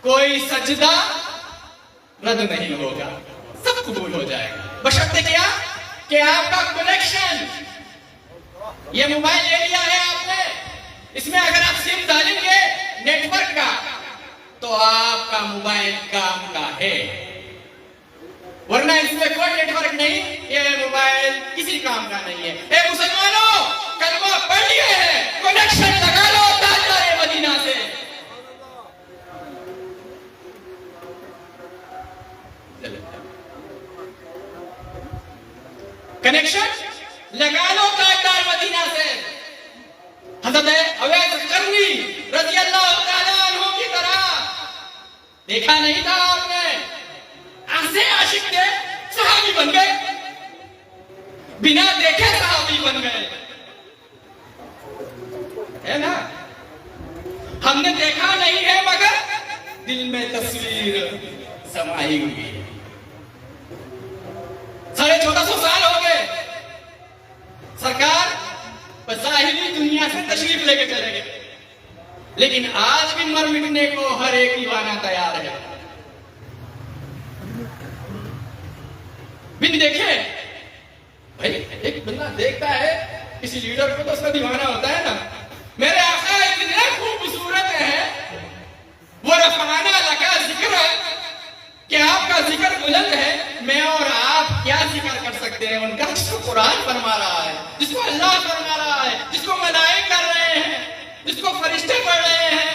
कोई सजदा रद्द नहीं होगा, सब कबूल हो जाएगा। बशर्ते क्या कि आपका कनेक्शन, ये मोबाइल ले लिया है आपने, इसमें अगर आप सिम डालेंगे नेटवर्क का तो आपका मोबाइल काम का है, वरना इसमें कोई नेटवर्क नहीं, ये मोबाइल किसी काम का नहीं है। ए मुसलमानों, कलमा पढ़ लिए है, कनेक्शन लगा लो ताजदारे मदीना से। कनेक्शन लगा लो ताजदार मदीना से। हज़रत अवैस करनी रज़ी अल्लाह तआला अन्हु की तरह देखा नहीं था आपने, ऐसे आशिक थे, सहाबी बन गए, बिना देखे सहाबी बन गए, है ना। हमने देखा नहीं है मगर दिल में तस्वीर समाई हुई है। 1450 साल हो गए, सरकार ज़ाहिरी दुनिया से तशरीफ लेके चले गए, लेकिन आज भी मर मिटने को हर एक दीवाना तैयार है। बिन देखे भाई, एक बंदा देखता है किसी लीडर को तो उसका दीवाना होता है ना। मेरे आका इतने खूबसूरत हैं, वो रफ़ाना लका जिक्र है कि आपका जिक्र बुलंद है, मैं और आप क्या जिक्र कर सकते हैं उनका, जिसको कुरान फरमा रहा है, जिसको अल्लाह फरमा रहा है, जिसको मलाइक कर रहे हैं, जिसको फरिश्ते पढ़ रहे हैं।